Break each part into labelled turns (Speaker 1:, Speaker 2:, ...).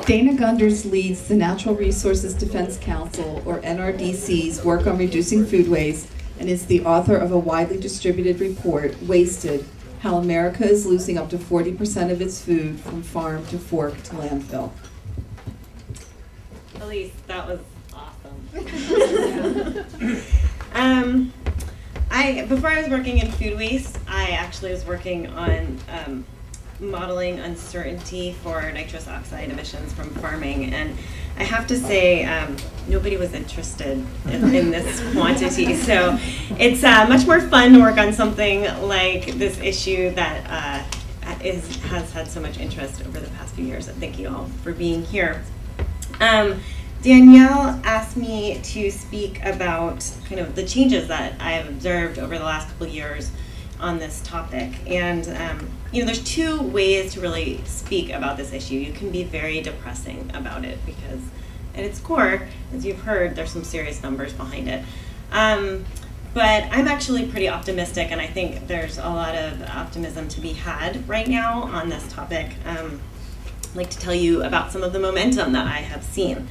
Speaker 1: Dana Gunders leads the Natural Resources Defense Council, or NRDC's, work on reducing food waste and is the author of a widely distributed report, Wasted: How America is Losing Up to 40% of its Food from Farm to Fork to Landfill.
Speaker 2: Elise, that was awesome. Before I was working in food waste, I actually was working on modeling uncertainty for nitrous oxide emissions from farming, and I have to say nobody was interested in this quantity, so it's much more fun to work on something like this issue that has had so much interest over the past few years, and thank you all for being here. Danielle asked me to speak about kind of the changes that I have observed over the last couple of years on this topic. And you know, there's two ways to really speak about this issue. You can be very depressing about it because at its core, as you've heard, there's some serious numbers behind it. But I'm actually pretty optimistic, and I think there's a lot of optimism to be had right now on this topic. I'd like to tell you about some of the momentum that I have seen.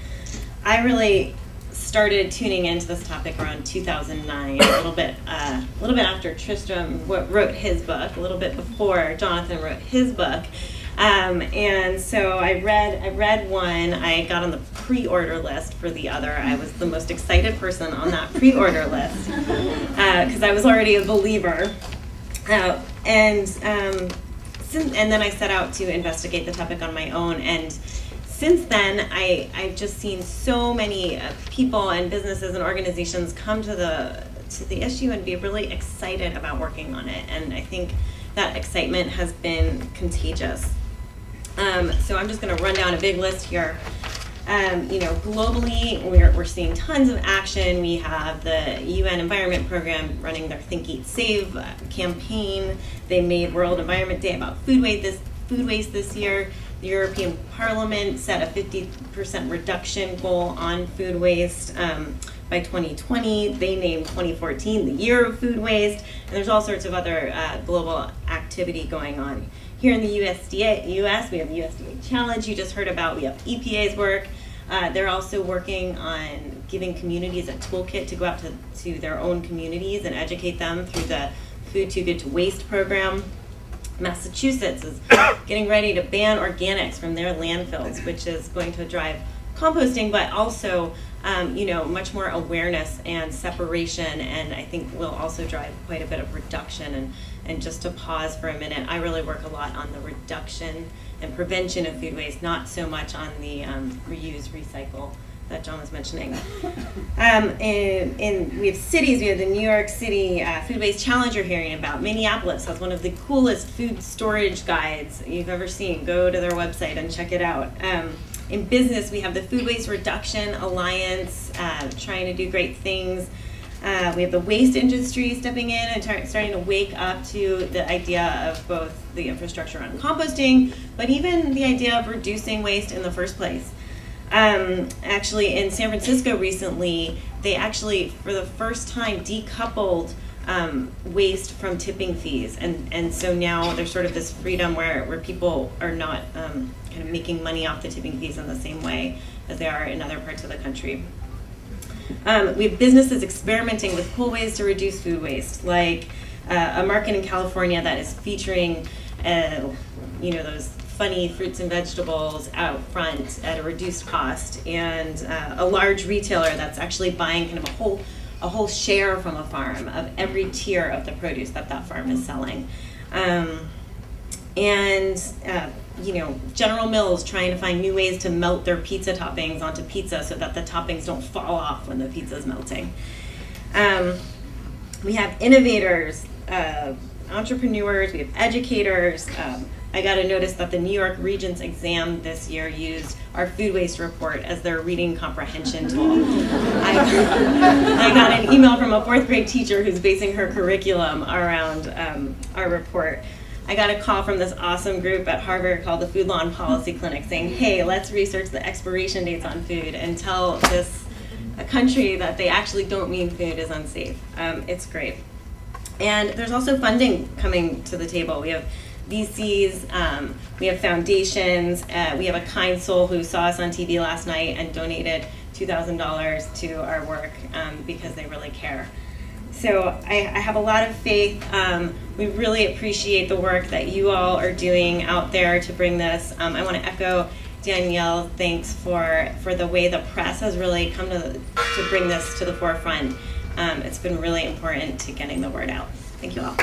Speaker 2: I really started tuning into this topic around 2009, a little bit after Tristram wrote his book, a little bit before Jonathan wrote his book. And so I read one. I got on the pre-order list for the other. I was the most excited person on that pre-order list because I was already a believer. And then I set out to investigate the topic on my own. And since then, I've just seen so many people and businesses and organizations come to the issue and be really excited about working on it. And I think that excitement has been contagious. So I'm just going to run down a big list here. You know, globally, we're seeing tons of action. We have the UN Environment Program running their Think, Eat, Save campaign. They made World Environment Day about food waste this year. The European Parliament set a 50% reduction goal on food waste by 2020. They named 2014 the year of food waste. And there's all sorts of other global activity going on. Here in the US, we have the USDA Challenge you just heard about. We have EPA's work. They're also working on giving communities a toolkit to go out to their own communities and educate them through the Food Too Good to Waste program. Massachusetts is getting ready to ban organics from their landfills, which is going to drive composting, but also you know, much more awareness and separation, and I think will also drive quite a bit of reduction. And just to pause for a minute, I really work a lot on the reduction and prevention of food waste, not so much on the reuse, recycle that John was mentioning. And we have cities. We have the New York City Food Waste Challenge you're hearing about. Minneapolis has one of the coolest food storage guides you've ever seen. Go to their website and check it out. In business, we have the Food Waste Reduction Alliance trying to do great things. We have the waste industry stepping in and starting to wake up to the idea of both the infrastructure on composting, but even the idea of reducing waste in the first place. Actually, in San Francisco recently, they actually, for the first time, decoupled waste from tipping fees. And so now there's sort of this freedom where people are not kind of making money off the tipping fees in the same way as they are in other parts of the country. We have businesses experimenting with cool ways to reduce food waste, like a market in California that is featuring, you know, those funny fruits and vegetables out front at a reduced cost, and a large retailer that's actually buying kind of a whole share from a farm of every tier of the produce that farm is selling. You know, General Mills trying to find new ways to melt their pizza toppings onto pizza so that the toppings don't fall off when the pizza is melting. We have innovators, entrepreneurs, we have educators. I got to notice that the New York Regents exam this year used our food waste report as their reading comprehension tool. I got an email from a 4th grade teacher who's basing her curriculum around our report. I got a call from this awesome group at Harvard called the Food Law and Policy Clinic saying, hey, let's research the expiration dates on food and tell this country that they actually don't mean food is unsafe. It's great. And there's also funding coming to the table. We have VCs, we have foundations, we have a kind soul who saw us on TV last night and donated $2,000 to our work because they really care. So I have a lot of faith. We really appreciate the work that you all are doing out there to bring this. I want to echo Danielle, thanks for the way the press has really come to bring this to the forefront. It's been really important to getting the word out. Thank you all.